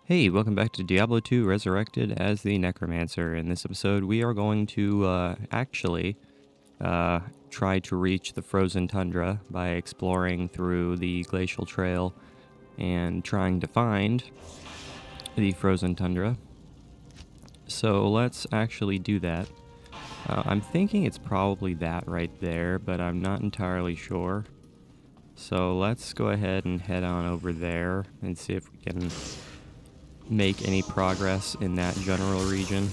Hey, welcome back to Diablo 2 Resurrected as the Necromancer. In this episode, we are going to uh, try to reach the frozen tundra by exploring through the glacial trail and trying to find the frozen tundra. So let's actually do that. I'm thinking it's probably that right there, but I'm not entirely sure. So let's go ahead and head on over there and see if we can make any progress in that general region.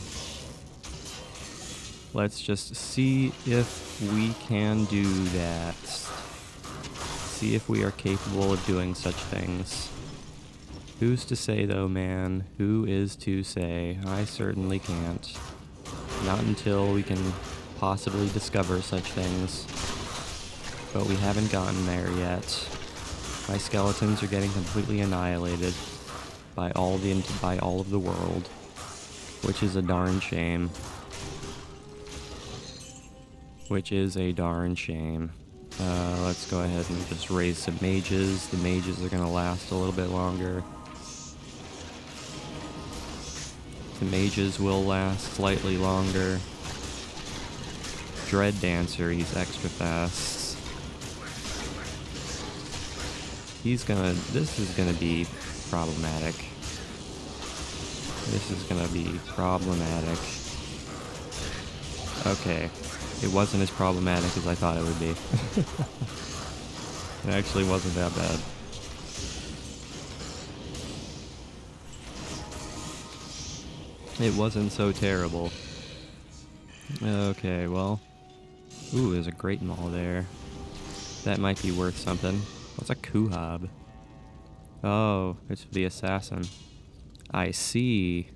Let's just see if we can do that. See if we are capable of doing such things. Who's to say though, man? Who is to say? I certainly can't. Not until we can possibly discover such things. But we haven't gotten there yet. My skeletons are getting completely annihilated by all of the world, which is a darn shame. Let's go ahead and just raise some mages. The mages are gonna last a little bit longer. The mages will last slightly longer. Dread Dancer, he's extra fast. This is gonna be problematic. Okay, it wasn't as problematic as I thought it would be. It actually wasn't that bad. It wasn't so terrible. Okay, well. Ooh, there's a Great Maul there. That might be worth something. What's a Kuhab? Oh, it's the assassin. I see.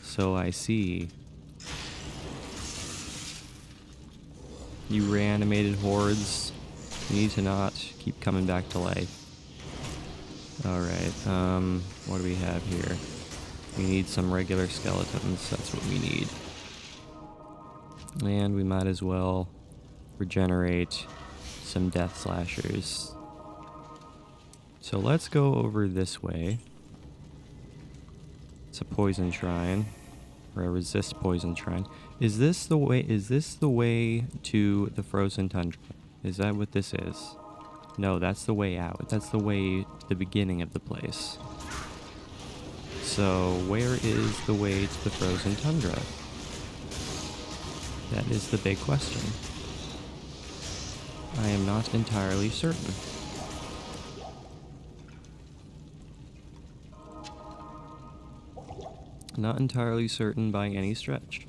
So I see. You reanimated hordes. You need to not keep coming back to life. Alright, what do we have here? We need some regular skeletons. That's what we need. And we might as well regenerate some death slashers. So let's go over this way. It's a poison shrine, or a resist poison shrine. Is this the way to the frozen tundra? Is that what this is? No, that's the way out. That's the beginning of the place. So where is the way to the frozen tundra? That is the big question. I am not entirely certain. Not entirely certain by any stretch.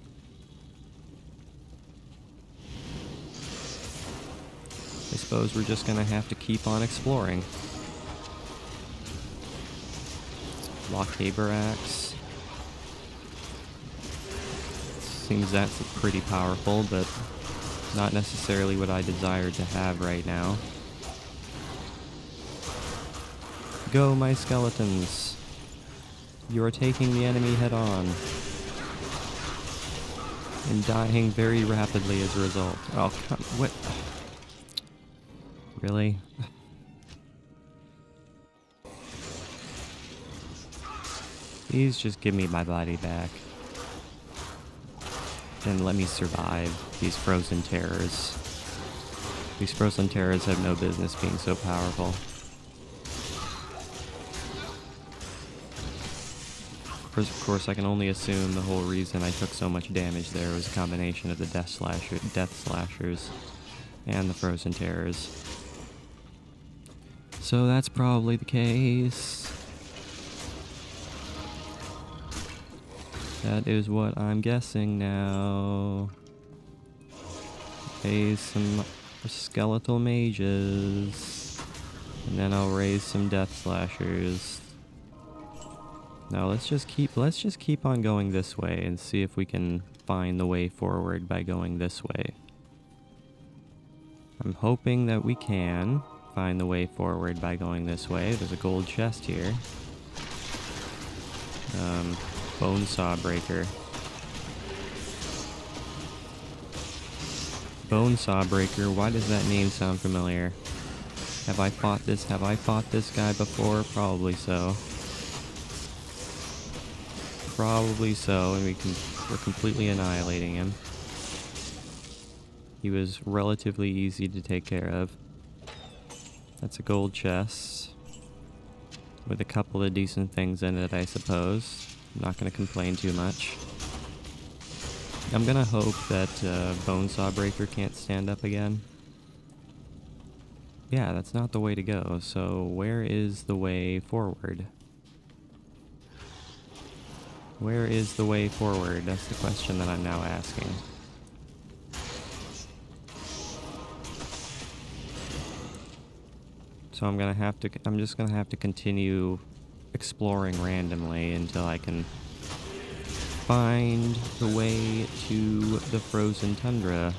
I suppose we're just gonna have to keep on exploring. Lockhaber axe. Seems that's pretty powerful, but not necessarily what I desire to have right now. Go, my skeletons! You are taking the enemy head on. And dying very rapidly as a result. Oh, what? Really? Please just give me my body back. And let me survive these frozen terrors. These frozen terrors have no business being so powerful. Of course, I can only assume the whole reason I took so much damage there was a combination of the death slashers and the frozen terrors. So that's probably the case. That is what I'm guessing now. Raise some skeletal mages. And then I'll raise some death slashers. Now let's just keep on going this way and see if we can find the way forward by going this way. I'm hoping that we can find the way forward by going this way. There's a gold chest here. Bone Saw Breaker. Bone Saw Breaker, why does that name sound familiar? Have I fought this guy before? Probably so. Probably so, and we're completely annihilating him. He was relatively easy to take care of. That's a gold chest with a couple of decent things in it, I suppose. I'm not going to complain too much. I'm going to hope that Bonesaw Breaker can't stand up again. Yeah, that's not the way to go. So where is the way forward? Where is the way forward? That's the question that I'm now asking. So I'm just gonna have to continue exploring randomly until I can find the way to the frozen tundra.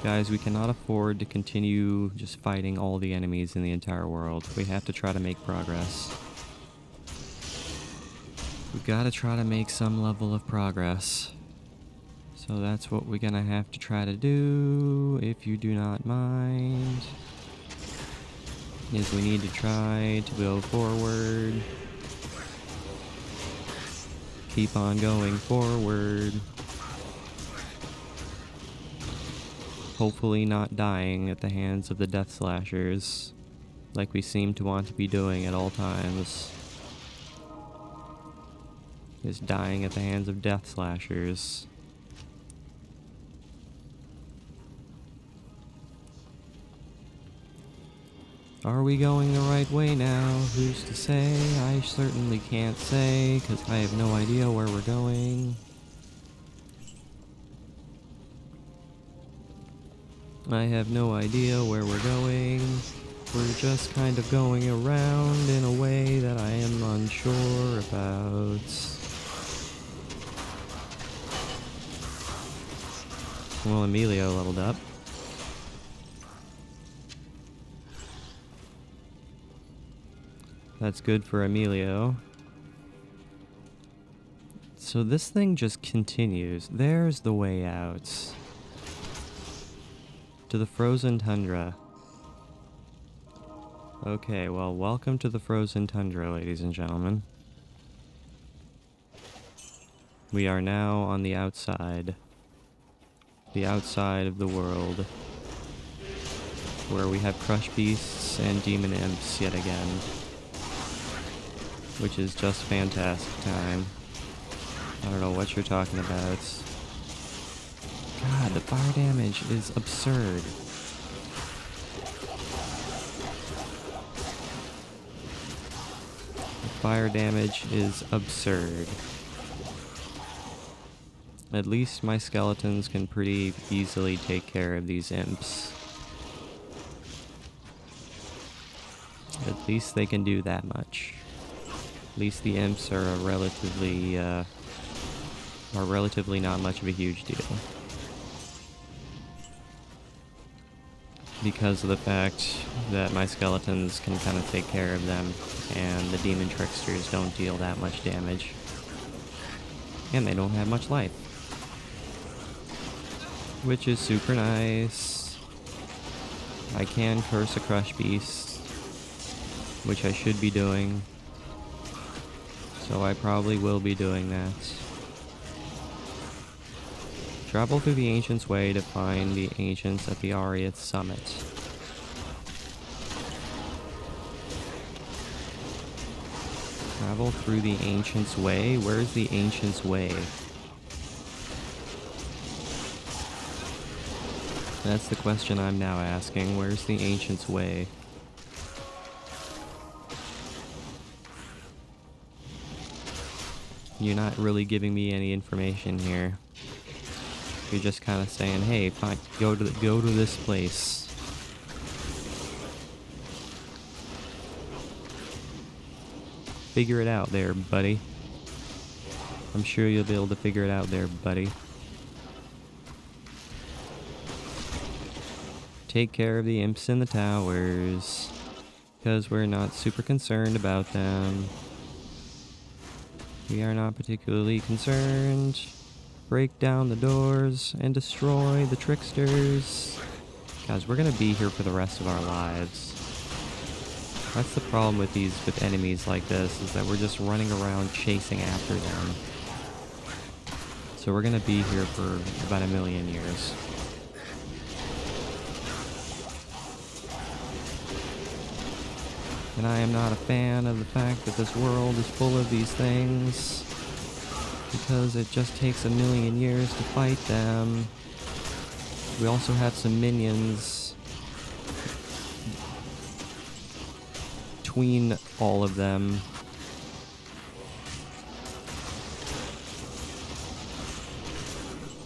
Guys, we cannot afford to continue just fighting all the enemies in the entire world. We have to try to make progress. We've got to try to make some level of progress. So that's what we're gonna have to try to do, if you do not mind. Is we need to try to go forward. Keep on going forward. Hopefully not dying at the hands of the death slashers, like we seem to want to be doing at all times. Is dying at the hands of death slashers. Are we going the right way now? Who's to say? I certainly can't say, because I have no idea where we're going. I have no idea where we're going. We're just kind of going around in a way that I am unsure about. Well, Emilio leveled up. That's good for Emilio. So this thing just continues. There's the way out. To the frozen tundra. Okay, well, welcome to the frozen tundra, ladies and gentlemen. We are now on the outside. The outside of the world. Where we have crush beasts and demon imps yet again. Which is just fantastic time. I don't know what you're talking about. God, the fire damage is absurd. The fire damage is absurd. At least my skeletons can pretty easily take care of these imps. At least they can do that much. At least the imps are relatively not much of a huge deal. Because of the fact that my skeletons can kind of take care of them, and the demon tricksters don't deal that much damage. And they don't have much life. Which is super nice. I can curse a crush beast, which I should be doing. So I probably will be doing that. Travel through the Ancient's Way to find the Ancients at the Ariath Summit. Travel through the Ancient's Way? Where's the Ancient's Way? That's the question I'm now asking. Where's the Ancient's Way? You're not really giving me any information here. You're just kind of saying, "Hey, fine, go to this place." Figure it out there, buddy. I'm sure you'll be able to figure it out there, buddy. Take care of the imps in the towers, because we're not super concerned about them. We are not particularly concerned. Break down the doors and destroy the tricksters. Guys, we're gonna be here for the rest of our lives. That's the problem with enemies like this, is that we're just running around chasing after them. So we're gonna be here for about 1,000,000 years. And I am not a fan of the fact that this world is full of these things, because it just takes 1,000,000 years to fight them. We also have some minions between all of them.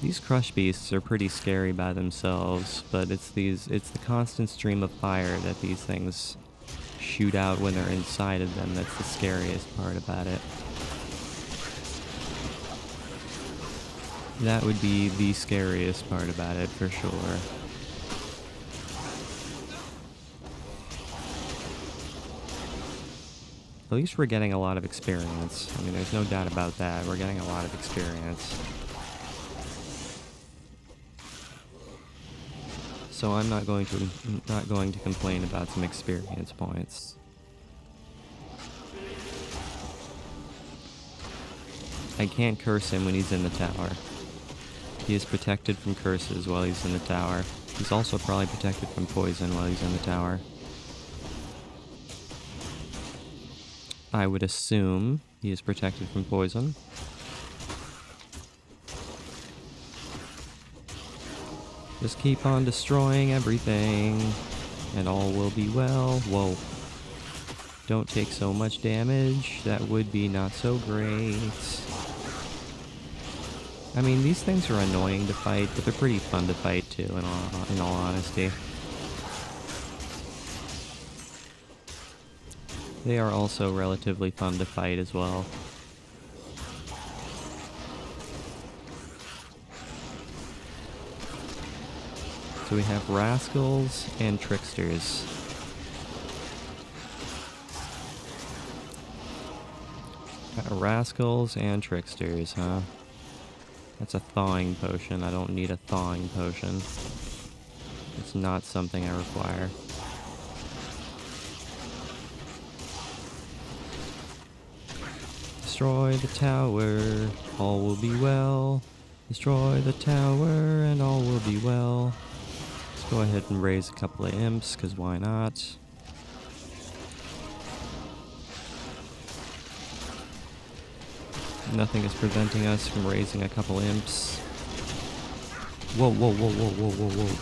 These crush beasts are pretty scary by themselves, but it's the constant stream of fire that these things shoot out when they're inside of them that's the scariest part about it. That would be the scariest part about it, for sure. At least we're getting a lot of experience. I mean, there's no doubt about that. We're getting a lot of experience. So I'm not going to complain about some experience points. I can't curse him when he's in the tower. He is protected from curses while he's in the tower. He's also probably protected from poison while he's in the tower. I would assume he is protected from poison. Just keep on destroying everything, and all will be well. Whoa. Don't take so much damage. That would be not so great. I mean, these things are annoying to fight, but they're pretty fun to fight too, in all honesty. They are also relatively fun to fight as well. So we have rascals and tricksters. Rascals and tricksters, huh? That's a thawing potion. I don't need a thawing potion. It's not something I require. Destroy the tower, all will be well. Destroy the tower and all will be well. Let's go ahead and raise a couple of imps, because why not? Nothing is preventing us from raising a couple imps. Whoa, whoa, whoa, whoa, whoa, whoa, whoa.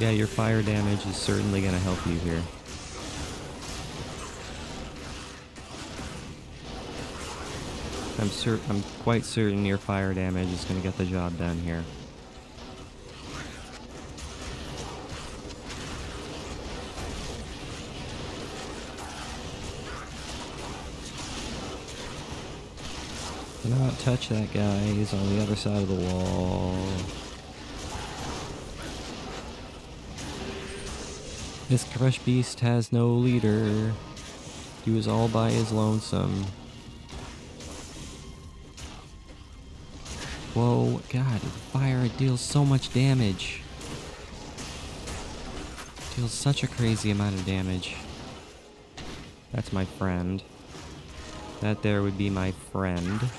Yeah, your fire damage is certainly going to help you here. I'm quite certain your fire damage is going to get the job done here. Do not touch that guy, he's on the other side of the wall. This crush beast has no leader. He was all by his lonesome. Whoa, God, fire deals so much damage. Deals such a crazy amount of damage. That's my friend. That there would be my friend.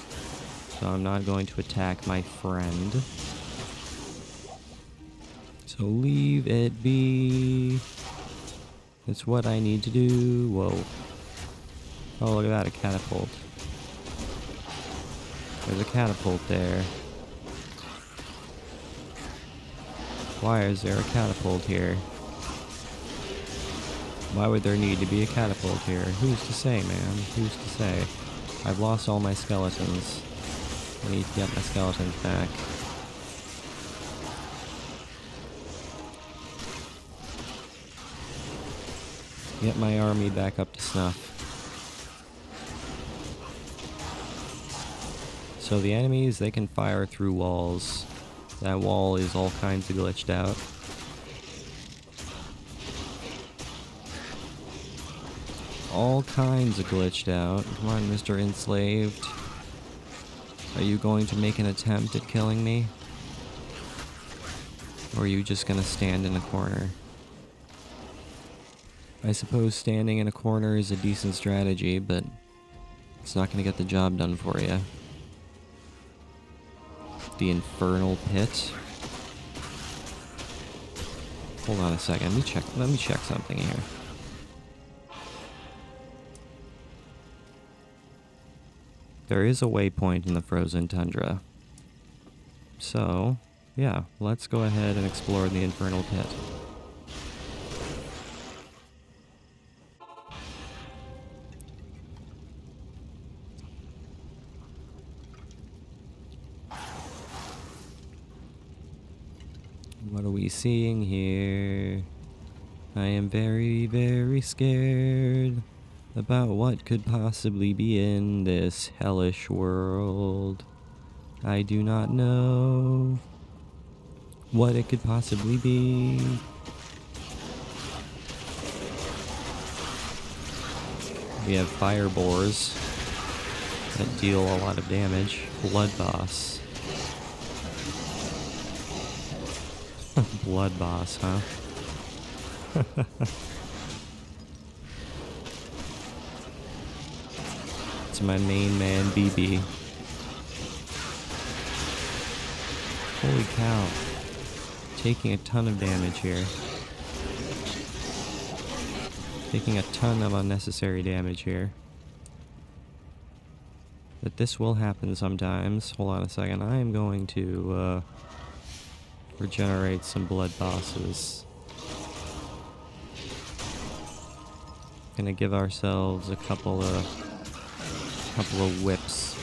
So I'm not going to attack my friend. So leave it be. It's what I need to do. Whoa. Oh, look at that, a catapult. There's a catapult there. Why is there a catapult here? Why would there need to be a catapult here? Who's to say, man? Who's to say? I've lost all my skeletons. I need to get my skeletons back. Get my army back up to snuff. So the enemies, they can fire through walls. That wall is all kinds of glitched out. All kinds of glitched out. Come on, Mr. Enslaved. Are you going to make an attempt at killing me? Or are you just gonna stand in a corner? I suppose standing in a corner is a decent strategy, but it's not gonna get the job done for you. The infernal pit. Hold on a second. Let me check something here. There is a waypoint in the frozen tundra. So, yeah, let's go ahead and explore the infernal pit. What are we seeing here? I am very, very scared about what could possibly be in this hellish world. I do not know what it could possibly be. We have fire boars that deal a lot of damage. Blood boss. Blood boss, huh? It's my main man, BB. Holy cow. Taking a ton of damage here. Taking a ton of unnecessary damage here. But this will happen sometimes. Hold on a second. I am going to regenerate some blood bosses. Gonna give ourselves a couple of whips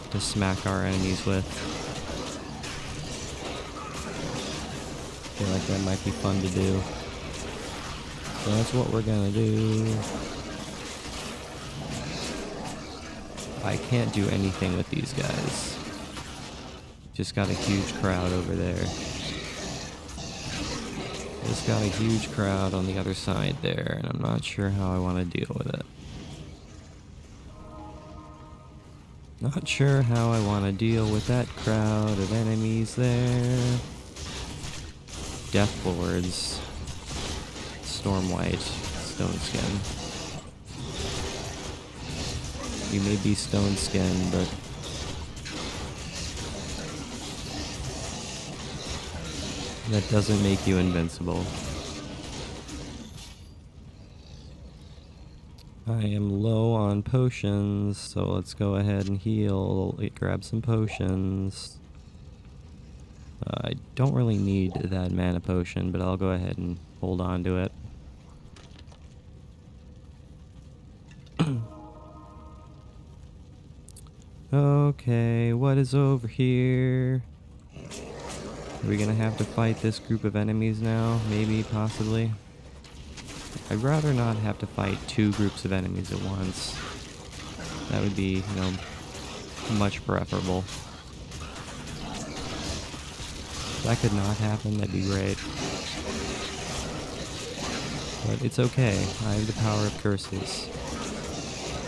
to smack our enemies with. Feel like that might be fun to do. So that's what we're gonna do. I can't do anything with these guys. Just got a huge crowd over there. Just got a huge crowd on the other side there, and I'm not sure how I want to deal with it. Not sure how I want to deal with that crowd of enemies there. Death Lords. Stormwhite. Stone Skin. You may be Stone Skin, but that doesn't make you invincible. I am low on potions, so let's go ahead and heal. Grab some potions. I don't really need that mana potion, but I'll go ahead and hold on to it. Okay, what is over here? Are we gonna have to fight this group of enemies now? Maybe, possibly. I'd rather not have to fight two groups of enemies at once. That would be, you know, much preferable. If that could not happen, that'd be great. But it's okay. I have the power of curses.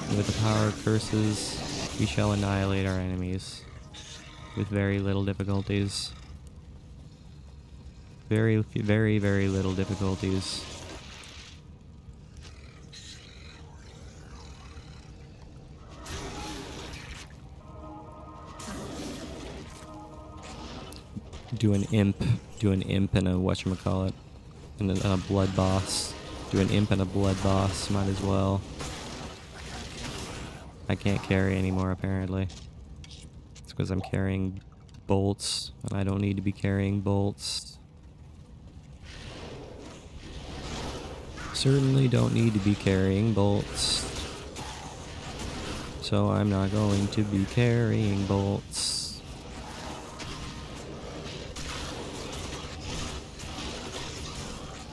And with the power of curses, we shall annihilate our enemies with very little difficulties. Very, very, very little difficulties. Do an imp and a whatchamacallit, and a blood boss. Do an imp and a blood boss, might as well. I can't carry anymore, apparently. It's because I'm carrying bolts, and I don't need to be carrying bolts. Certainly don't need to be carrying bolts. So I'm not going to be carrying bolts.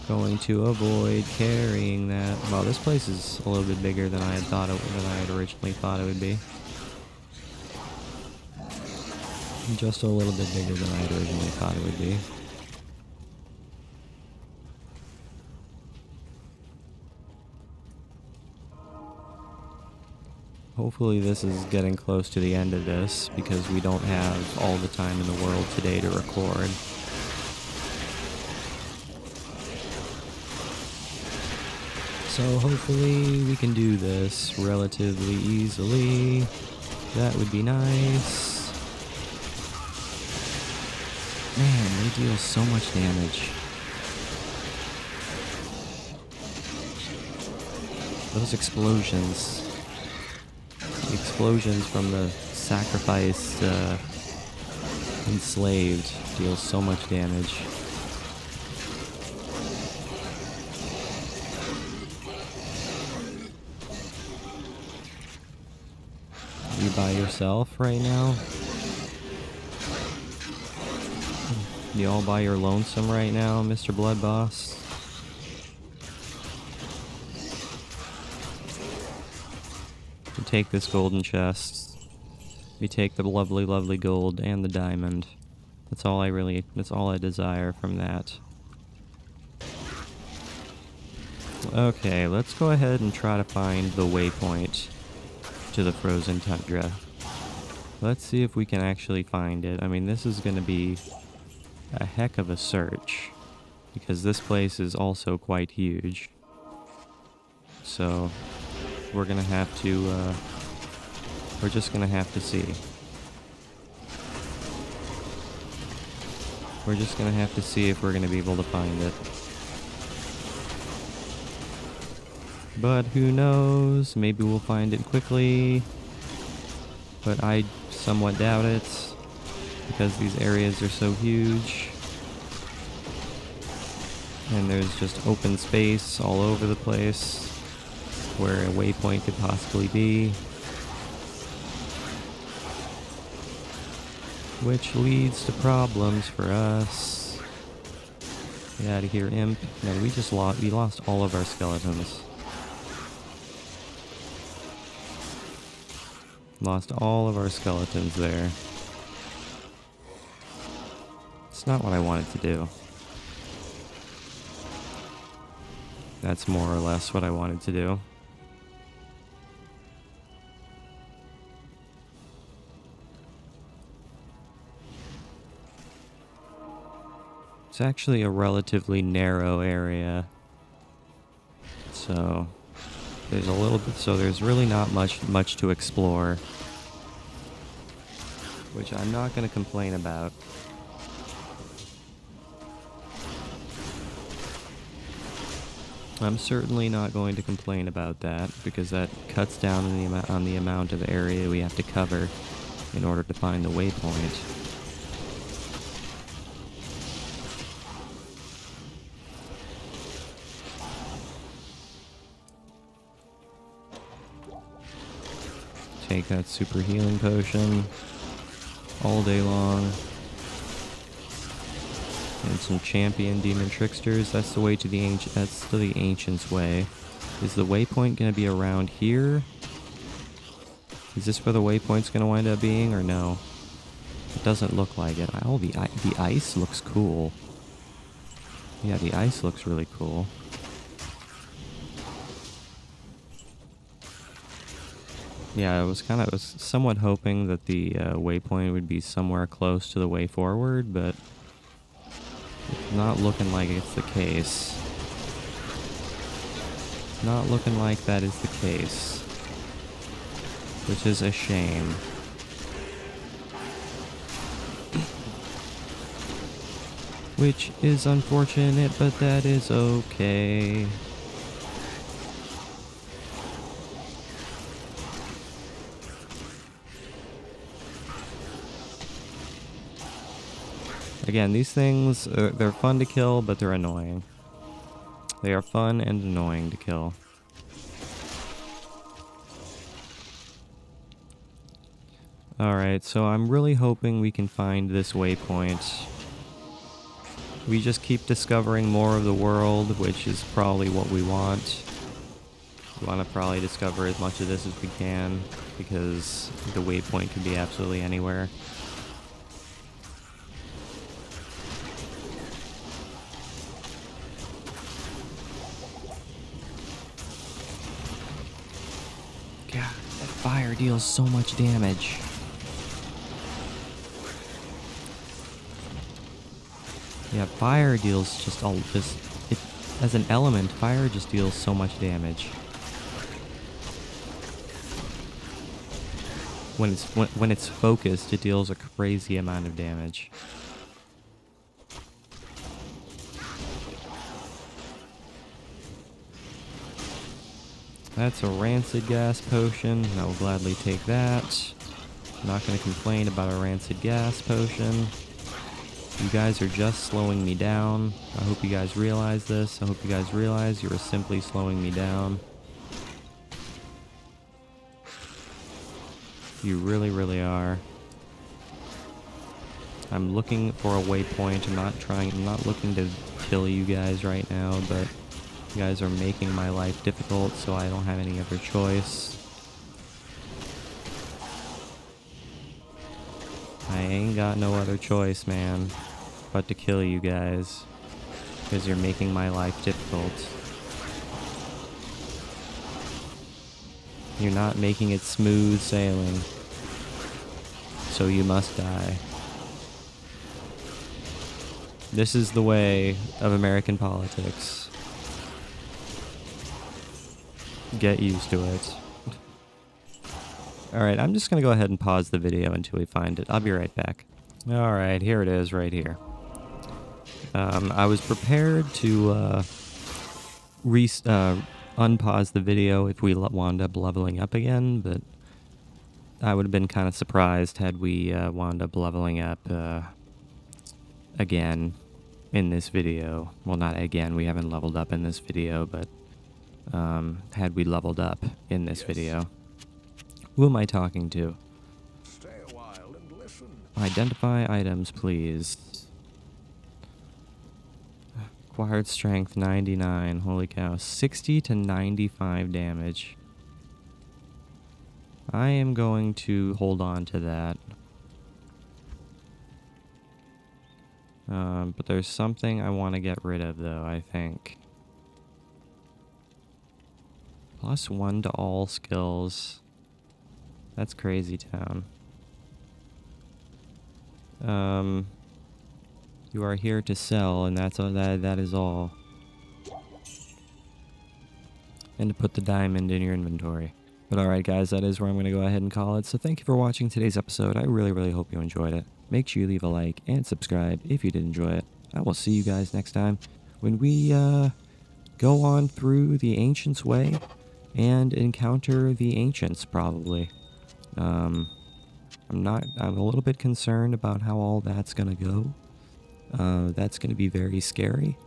Going to avoid carrying that. Wow, this place is a little bit bigger than I had originally thought it would be. Just a little bit bigger than I had originally thought it would be. Hopefully this is getting close to the end of this, because we don't have all the time in the world today to record. So hopefully we can do this relatively easily. That would be nice. Man, they deal so much damage. Those explosions. The explosions from the sacrificed enslaved deal so much damage. You by yourself right now? You all by your lonesome right now, Mr. Blood Boss? You take this golden chest. You take the lovely, lovely gold and the diamond. That's all I desire from that. Okay, let's go ahead and try to find the waypoint to the frozen tundra. Let's see if we can actually find it. I mean, this is going to be a heck of a search, because this place is also quite huge. So we're gonna have to we're just gonna have to see. We're just gonna have to see if we're gonna be able to find it. But who knows? Maybe we'll find it quickly. But I somewhat doubt it, because these areas are so huge. And there's just open space all over the place where a waypoint could possibly be. Which leads to problems for us. Get out of here, imp. Man, we lost all of our skeletons. Lost all of our skeletons there. It's not what I wanted to do. That's more or less what I wanted to do. It's actually a relatively narrow area. So there's really not much to explore, which I'm not going to complain about. I'm certainly not going to complain about that, because that cuts down on the amount of area we have to cover in order to find the waypoint. Take that super healing potion all day long. And some champion demon tricksters. That's the way to the ancient's way. Is the waypoint gonna be around here? Is this where the waypoint's gonna wind up being, or no? It doesn't look like it. Oh, the ice looks cool. Yeah, the ice looks really cool. Yeah, I was somewhat hoping that the waypoint would be somewhere close to the way forward, but it's not looking like it's the case. Not looking like that is the case, which is a shame. Which is unfortunate, but that is okay. Again, these things, they're fun to kill, but they're annoying. They are fun and annoying to kill. Alright, so I'm really hoping we can find this waypoint. We just keep discovering more of the world, which is probably what we want. We want to probably discover as much of this as we can, because the waypoint can be absolutely anywhere. God, that Fire deals so much damage. Yeah, fire deals it, as an element, fire just deals so much damage. When it's focused, it deals a crazy amount of damage. That's a rancid gas potion. I will gladly take that. I'm not going to complain about a rancid gas potion. You guys are just slowing me down. I hope you guys realize this. I hope you guys realize you are simply slowing me down. You really, really are. I'm looking for a waypoint. I'm not looking to kill you guys right now, but you guys are making my life difficult, so I don't have any other choice. I ain't got no other choice, man, but to kill you guys, because you're making my life difficult. You're not making it smooth sailing, so you must die. This is the way of American politics. Get used to it. Alright, I'm just going to go ahead and pause the video until we find it. I'll be right back. Alright, here it is right here. I was prepared to unpause the video if we wound up leveling up again, but I would have been kind of surprised had we wound up leveling up again in this video. Well, not again, we haven't leveled up in this video, but had we leveled up in this video. Who am I talking to? Stay a while and listen. Identify items, please. Acquired strength 99. Holy cow. 60 to 95 damage. I am going to hold on to that. But there's something I want to get rid of, though, I think. +1 to all skills. That's crazy town. You are here to sell, and that's all. That is all. And to put the diamond in your inventory. But alright guys, that is where I'm going to go ahead and call it. So thank you for watching today's episode. I really, really hope you enjoyed it. Make sure you leave a like and subscribe if you did enjoy it. I will see you guys next time when we go on through the Ancients' Way and encounter the Ancients, probably. I'm a little bit concerned about how all that's going to go. That's going to be very scary.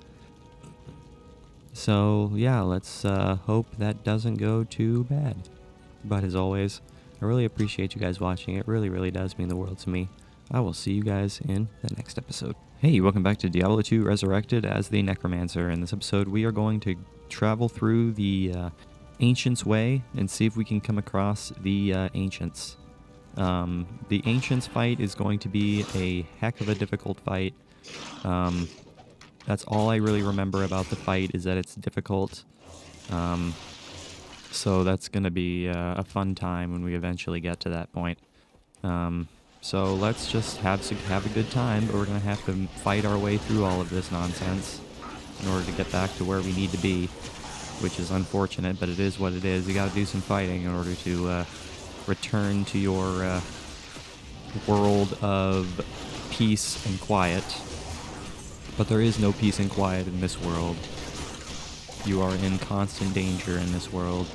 So, yeah, let's hope that doesn't go too bad. But as always, I really appreciate you guys watching. It really, really does mean the world to me. I will see you guys in the next episode. Hey, welcome back to Diablo 2 Resurrected as the Necromancer. In this episode, we are going to travel through the Ancients' Way and see if we can come across the Ancients. The Ancients fight is going to be a heck of a difficult fight. That's all I really remember about the fight, is that it's difficult. So that's going to be a fun time when we eventually get to that point. So let's just have a good time, but we're going to have to fight our way through all of this nonsense in order to get back to where we need to be, which is unfortunate, but it is what it is. You got to do some fighting in order to return to your world of peace and quiet. But there is no peace and quiet in this world. You are in constant danger in this world.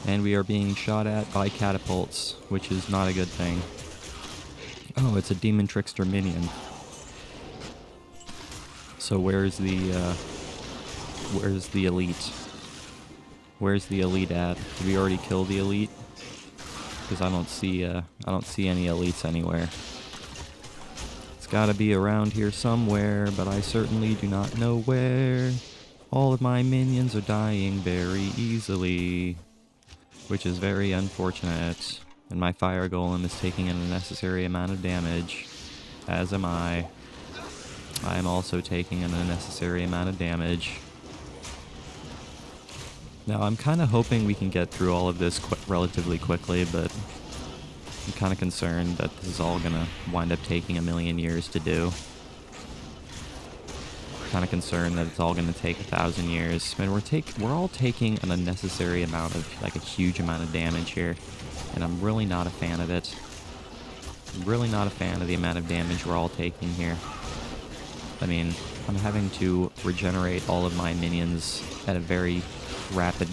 And we are being shot at by catapults, which is not a good thing. Oh, it's a demon trickster minion. So where's the elite? Where's the elite at? Did we already kill the elite? Because I don't see any elites anywhere. It's gotta be around here somewhere, but I certainly do not know where. All of my minions are dying very easily, which is very unfortunate. And my fire golem is taking an unnecessary amount of damage, as am I. I am also taking an unnecessary amount of damage. Now, I'm kind of hoping we can get through all of this relatively quickly, but I'm kind of concerned that this is all going to wind up taking a million years to do. Kind of concerned that it's all going to take 1,000 years. And we're all taking an unnecessary amount of, like, a huge amount of damage here, and I'm really not a fan of it. I'm really not a fan of the amount of damage we're all taking here. I mean, I'm having to regenerate all of my minions at a very rapid,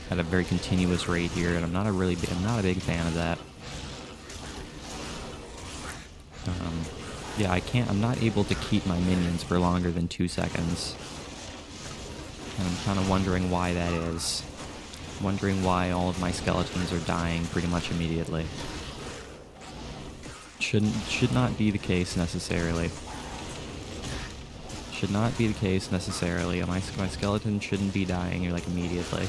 at a very continuous rate here, and I'm not a big fan of that. Yeah, I'm not able to keep my minions for longer than 2 seconds. And I'm kind of wondering why that is. Wondering why all of my skeletons are dying pretty much immediately. Should not be the case necessarily. Should not be the case necessarily. My skeleton shouldn't be dying like immediately.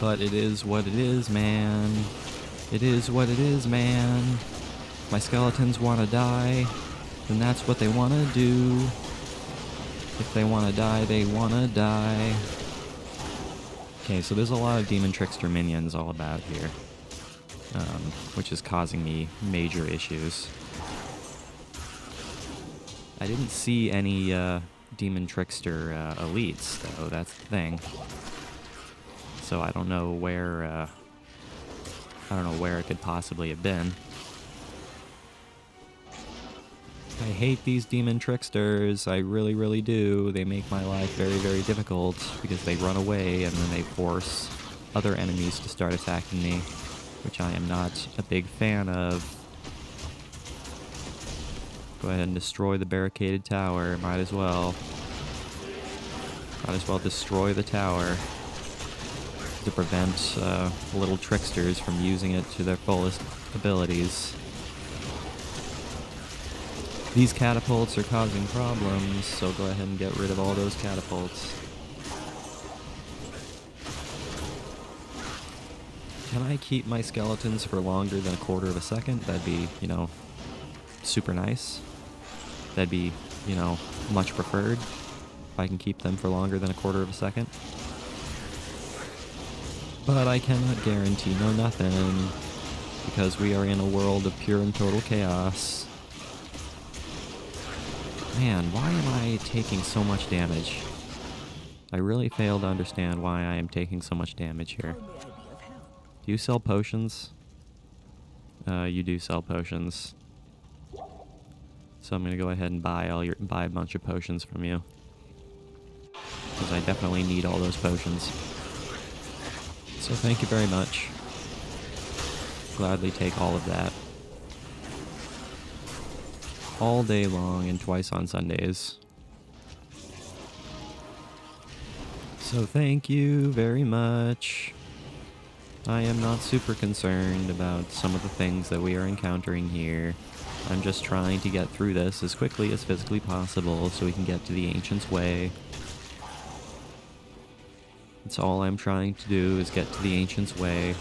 But it is what it is, man. It is what it is, man. My skeletons want to die, then that's what they want to do. If they want to die, they want to die. Okay, so there's a lot of Demon Trickster minions all about here, which is causing me major issues. I didn't see any Demon Trickster elites, though. That's the thing. So I don't know where it could possibly have been. I hate these Demon Tricksters. I really, really do. They make my life very, very difficult because they run away and then they force other enemies to start attacking me, which I am not a big fan of. Go ahead and destroy the barricaded tower. Might as well. Might as well destroy the tower to prevent little tricksters from using it to their fullest abilities. These catapults are causing problems, so go ahead and get rid of all those catapults. Can I keep my skeletons for longer than a quarter of a second? That'd be, super nice. That'd be, much preferred if I can keep them for longer than a quarter of a second. But I cannot guarantee nothing, because we are in a world of pure and total chaos. Man, why am I taking so much damage? I really fail to understand why I am taking so much damage here. Do you sell potions? You do sell potions. So I'm gonna go ahead and buy a bunch of potions from you, because I definitely need all those potions. So thank you very much. Gladly take all of that. All day long and twice on Sundays. So thank you very much. I am not super concerned about some of the things that we are encountering here. I'm just trying to get through this as quickly as physically possible so we can get to the Ancient's Way. That's all I'm trying to do, is get to the Ancient's Way.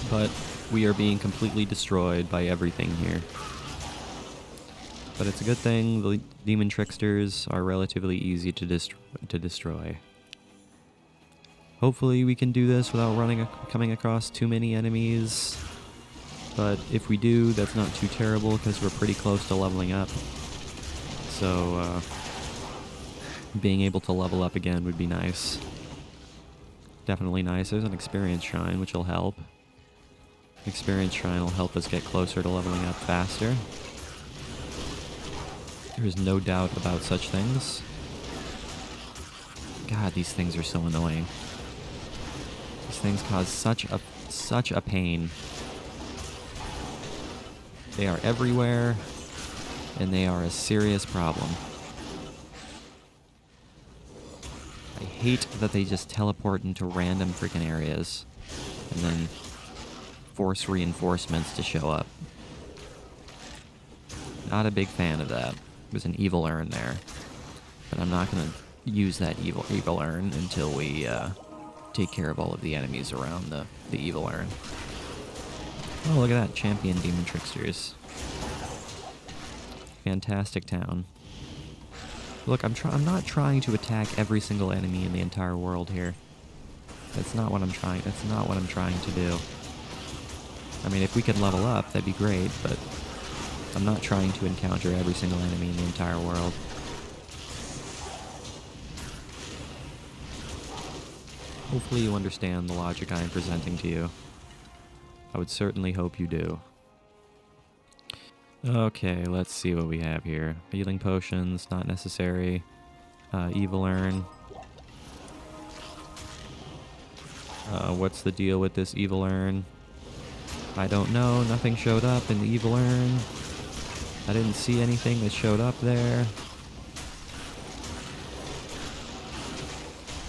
But we are being completely destroyed by everything here. But it's a good thing the Demon Tricksters are relatively easy to destroy. Hopefully we can do this without coming across too many enemies. But if we do, that's not too terrible because we're pretty close to leveling up. So being able to level up again would be nice. Definitely nice. There's an experience shrine, which will help. Experience shrine will help us get closer to leveling up faster. There is no doubt about such things. God, these things are so annoying. These things cause such a pain. They are everywhere, and they are a serious problem. I hate that they just teleport into random freaking areas, and then force reinforcements to show up. Not a big fan of that. There's an evil urn there, but I'm not gonna use that evil urn until we take care of all of the enemies around the evil urn. Oh, look at that, champion Demon Tricksters. fantastic town. Look, I'm not trying to attack every single enemy in the entire world here. That's not what I'm trying to do. I mean, if we could level up, that'd be great, but I'm not trying to encounter every single enemy in the entire world. Hopefully you understand the logic I am presenting to you. I would certainly hope you do. Okay, let's see what we have here. Healing potions, not necessary. Evil urn. What's the deal with this evil urn? I don't know. Nothing showed up in the evil urn. I didn't see anything that showed up there.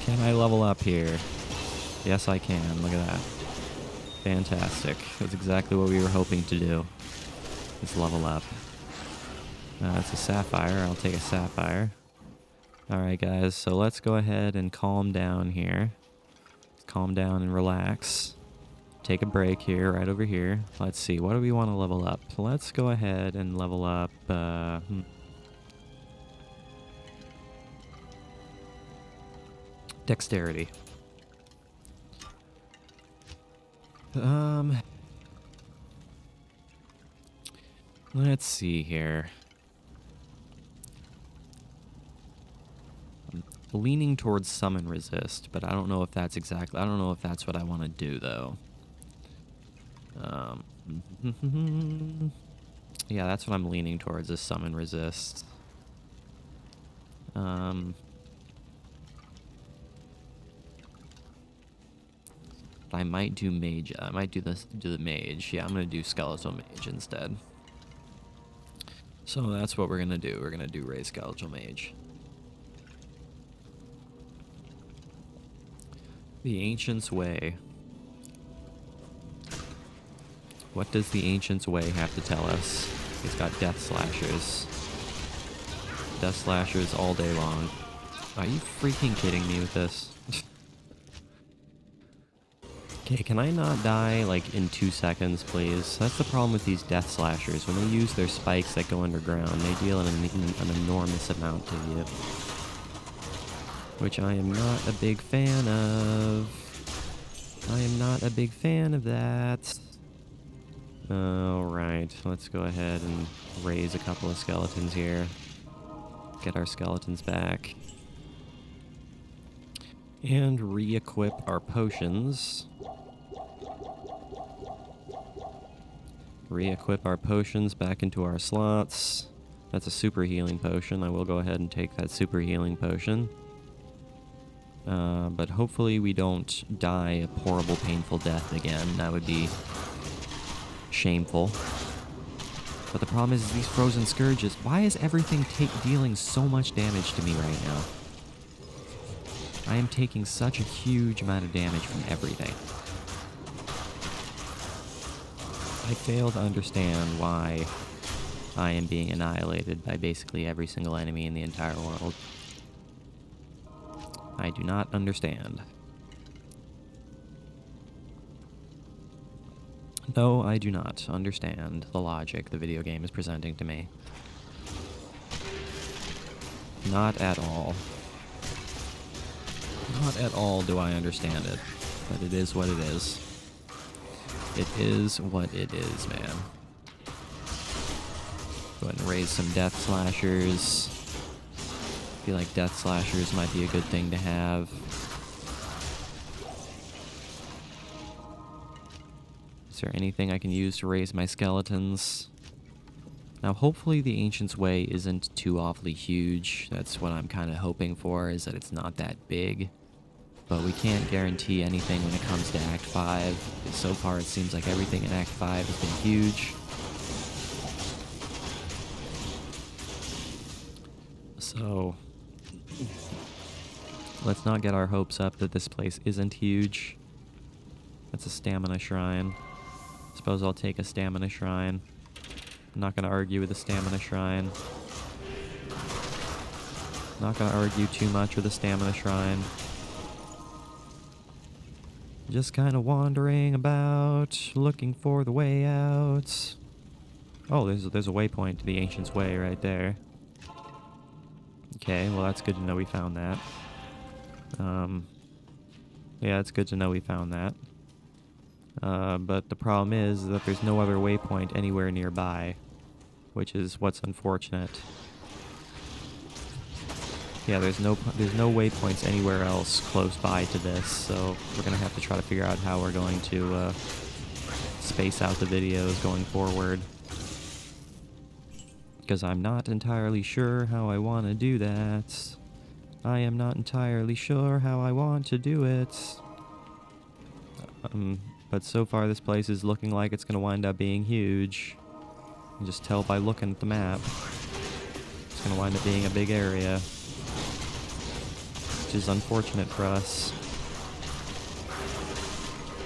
Can I level up here? Yes, I can. Look at that. Fantastic. That's exactly what we were hoping to do. Is level up. It's a sapphire. I'll take a sapphire. Alright, guys. So let's go ahead and calm down here. Calm down and relax. Take a break here, right over here. Let's see. What do we want to level up? Let's go ahead and level up... Dexterity. Let's see here. I'm leaning towards summon resist, but I don't know if that's exactly... I don't know if that's what I want to do, though. Yeah, that's what I'm leaning towards, is summon resist. I might do mage. I might do the mage. Yeah, I'm gonna do skeletal mage instead. So that's what we're gonna do. We're gonna do raise skeletal mage. The Ancient's Way. What does the Ancient's Way have to tell us? It's got death slashers. Death slashers all day long. Are you freaking kidding me with this? Okay, can I not die, like, in 2 seconds, please? That's the problem with these death slashers. When they use their spikes that go underground, they deal an enormous amount to you. Which I am not a big fan of. I am not a big fan of that. Alright, let's go ahead and raise a couple of skeletons here. Get our skeletons back. And re-equip our potions. Re-equip our potions back into our slots. That's a super healing potion. I will go ahead and take that super healing potion. But hopefully we don't die a horrible, painful death again. That would be shameful. But the problem is these frozen scourges. Why is everything dealing so much damage to me right now? I am taking such a huge amount of damage from everything. I fail to understand why I am being annihilated by basically every single enemy in the entire world. I do not understand. No, I do not understand the logic the video game is presenting to me. Not at all. Not at all do I understand it, but it is what it is. It is what it is, man. Go ahead and raise some death slashers. I feel like death slashers might be a good thing to have. Is there anything I can use to raise my skeletons? Now, hopefully the Ancient's Way isn't too awfully huge. That's what I'm kind of hoping for, is that it's not that big. But we can't guarantee anything when it comes to Act 5. So far, it seems like everything in Act 5 has been huge. So, let's not get our hopes up that this place isn't huge. That's a stamina shrine. Suppose I'll take a stamina shrine. I'm not going to argue with a stamina shrine. Not going to argue too much with a stamina shrine. Just kind of wandering about, looking for the way out. Oh, there's a waypoint to the Ancient's Way right there. Okay, well that's good to know we found that. Yeah, it's good to know we found that. But the problem is that there's no other waypoint anywhere nearby, which is what's unfortunate. Yeah, there's no waypoints anywhere else close by to this, so we're gonna have to try to figure out how we're going to space out the videos going forward. Because I'm not entirely sure how I want to do that. I am not entirely sure how I want to do it. But so far this place is looking like it's going to wind up being huge. You can just tell by looking at the map. It's going to wind up being a big area. Which is unfortunate for us.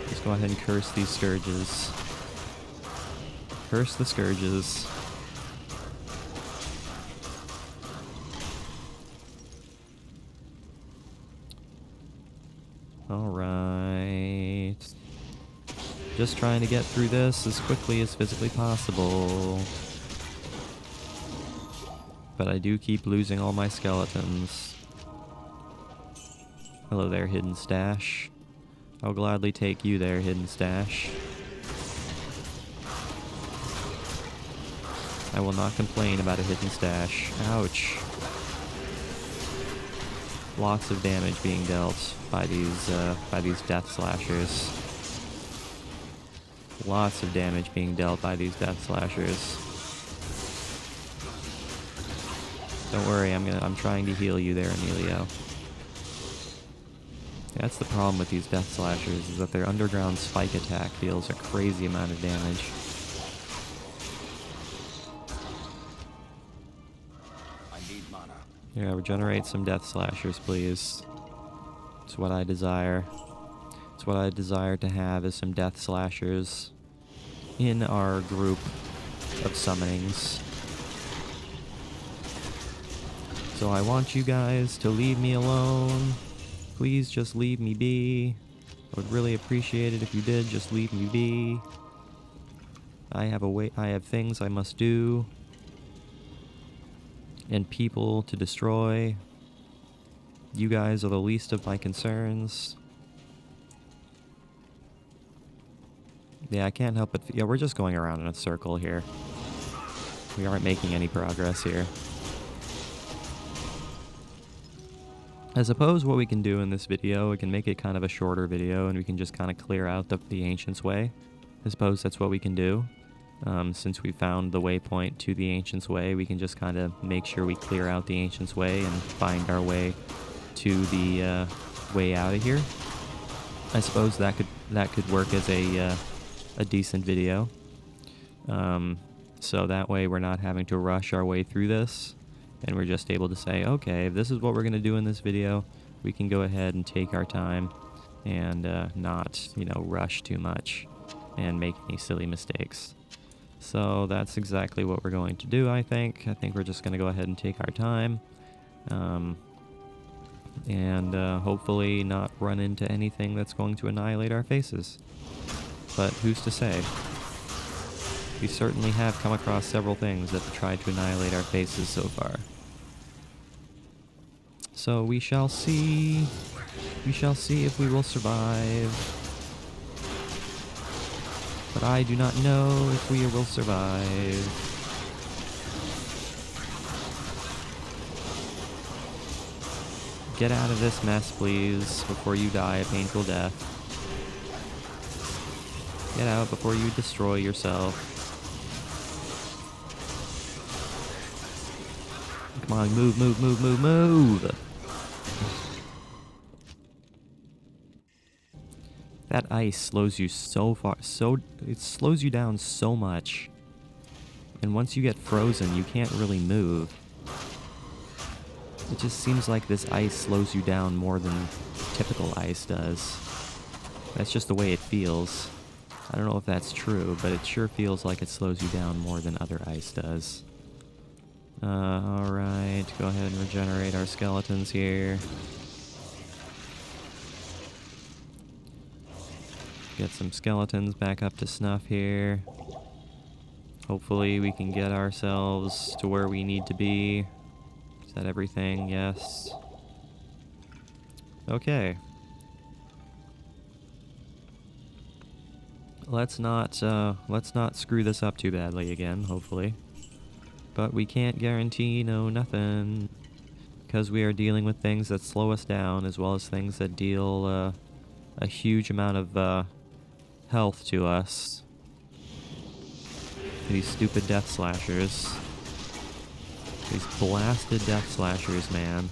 Let's go ahead and curse these scourges. Curse the scourges. Alright. Just trying to get through this as quickly as physically possible. But I do keep losing all my skeletons. Hello there, hidden stash. I'll gladly take you there, hidden stash. I will not complain about a hidden stash. Ouch. Lots of damage being dealt by these death slashers. Lots of damage being dealt by these death slashers. Don't worry, I'm trying to heal you there, Emilio. That's the problem with these death slashers, is that their underground spike attack deals a crazy amount of damage. Yeah, regenerate some death slashers, please. It's what I desire. It's what I desire to have, is some death slashers in our group of summonings. So I want you guys to leave me alone. Please just leave me be. I would really appreciate it if you did just leave me be. I have things I must do. And people to destroy. You guys are the least of my concerns. Yeah, I can't help but... Yeah, we're just going around in a circle here. We aren't making any progress here. I suppose what we can do in this video, we can make it kind of a shorter video, and we can just kind of clear out the Ancient's Way. I suppose that's what we can do. Since we found the waypoint to the Ancient's Way, we can just kind of make sure we clear out the Ancient's Way and find our way to the way out of here. I suppose that could work as a decent video. So that way we're not having to rush our way through this, and we're just able to say, okay, if this is what we're going to do in this video, we can go ahead and take our time and not, rush too much and make any silly mistakes. So that's exactly what we're going to do, I think. I think we're just going to go ahead and take our time. And hopefully not run into anything that's going to annihilate our faces. But who's to say? We certainly have come across several things that have tried to annihilate our faces so far. So we shall see. We shall see if we will survive. But I do not know if we will survive. Get out of this mess, please, before you die a painful death. Get out before you destroy yourself. Come on, move, move, move, move, move! That ice slows you so far, it slows you down so much. And once you get frozen, you can't really move. It just seems like this ice slows you down more than typical ice does. That's just the way it feels. I don't know if that's true, but it sure feels like it slows you down more than other ice does. Alright, go ahead and regenerate our skeletons here. Get some skeletons back up to snuff here. Hopefully we can get ourselves to where we need to be. Is that everything? Yes. Okay. Let's not screw this up too badly again, hopefully. But we can't guarantee nothing, because we are dealing with things that slow us down, as well as things that deal a huge amount of health to us. These stupid death slashers. These blasted death slashers, man.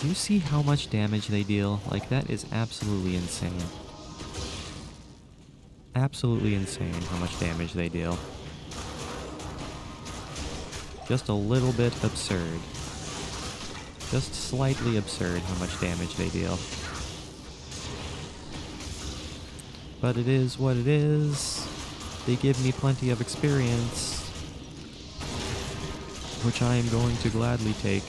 Do you see how much damage they deal? Like, that is absolutely insane. Absolutely insane how much damage they deal. Just a little bit absurd. Just slightly absurd how much damage they deal. But it is what it is. They give me plenty of experience, which I am going to gladly take.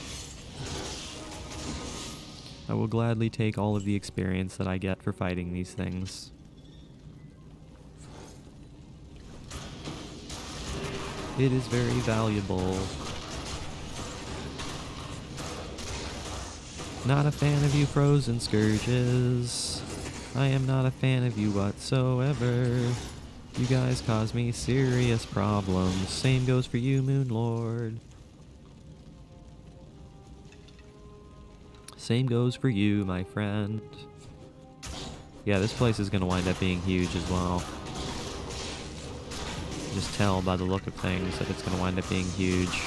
I will gladly take all of the experience that I get for fighting these things. It is very valuable. Not a fan of you frozen scourges. I am not a fan of you whatsoever. You guys cause me serious problems. Same goes for you, Moon Lord. Same goes for you, my friend. Yeah, this place is gonna wind up being huge as well. Just tell by the look of things that it's gonna wind up being huge.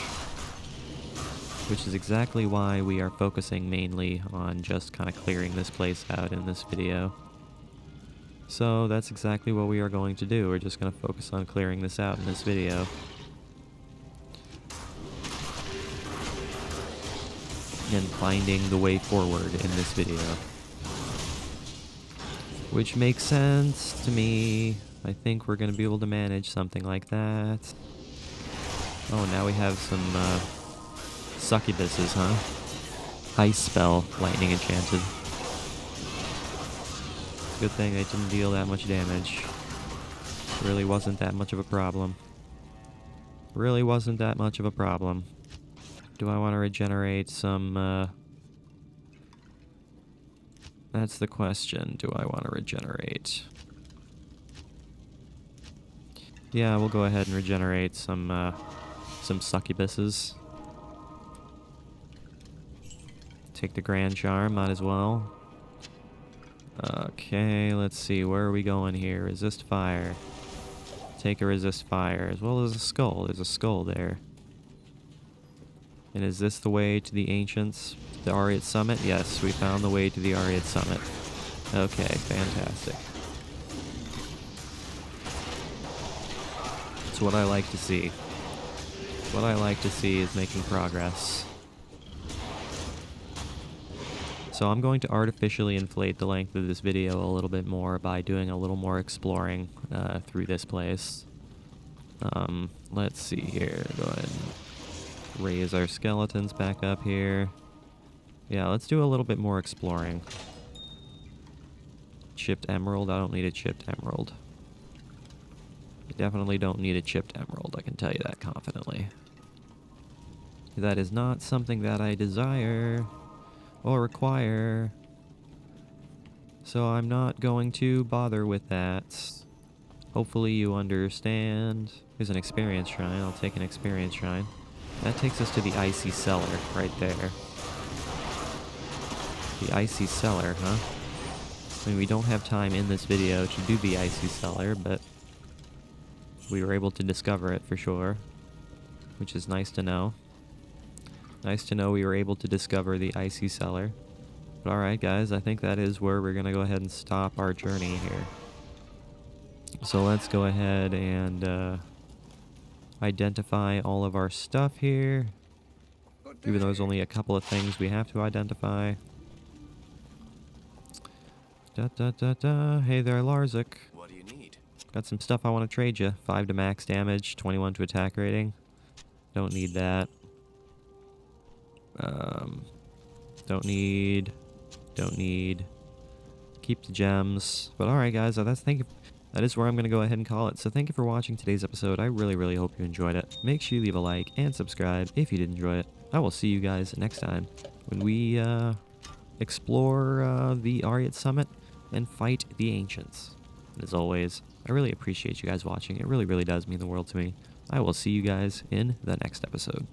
Which is exactly why we are focusing mainly on just kind of clearing this place out in this video. So that's exactly what we are going to do. We're just going to focus on clearing this out in this video. And finding the way forward in this video. Which makes sense to me. I think we're going to be able to manage something like that. Oh, now we have some succubuses, huh? Ice spell, lightning enchanted. Good thing I didn't deal that much damage. Really wasn't that much of a problem. Really wasn't that much of a problem. Do I want to regenerate some, That's the question. Do I want to regenerate? Yeah, we'll go ahead and regenerate some succubuses. Take the Grand Charm, might as well. Okay, let's see, where are we going here? Resist fire. Take a resist fire, as well as a skull. There's a skull there. And is this the way to the Ancients? The Ariat Summit? Yes, we found the way to the Ariat Summit. Okay, fantastic. That's what I like to see. What I like to see is making progress. So I'm going to artificially inflate the length of this video a little bit more by doing a little more exploring through this place. Let's see here. Go ahead and raise our skeletons back up here. Yeah, let's do a little bit more exploring. Chipped emerald? I don't need a chipped emerald. I definitely don't need a chipped emerald, I can tell you that confidently. That is not something that I desire or require, so I'm not going to bother with that. Hopefully you understand. Here's an experience shrine. I'll take an experience shrine. That takes us to the icy cellar right there. The icy cellar, huh? I mean, we don't have time in this video to do the icy cellar, but we were able to discover it for sure, which is nice to know. Nice to know we were able to discover the icy cellar. But alright guys, I think that is where we're going to go ahead and stop our journey here. So let's go ahead and identify all of our stuff here. Even though there's only a couple of things we have to identify. Hey there, Larzik. What do you need? Got some stuff I want to trade you. 5 to max damage, 21 to attack rating. Don't need that. Don't need. Keep the gems. But alright guys, that is where I'm going to go ahead and call it. So thank you for watching today's episode. I really, really hope you enjoyed it. Make sure you leave a like and subscribe if you did enjoy it. I will see you guys next time when we explore the Ariat Summit and fight the Ancients. And as always, I really appreciate you guys watching. It really, really does mean the world to me. I will see you guys in the next episode.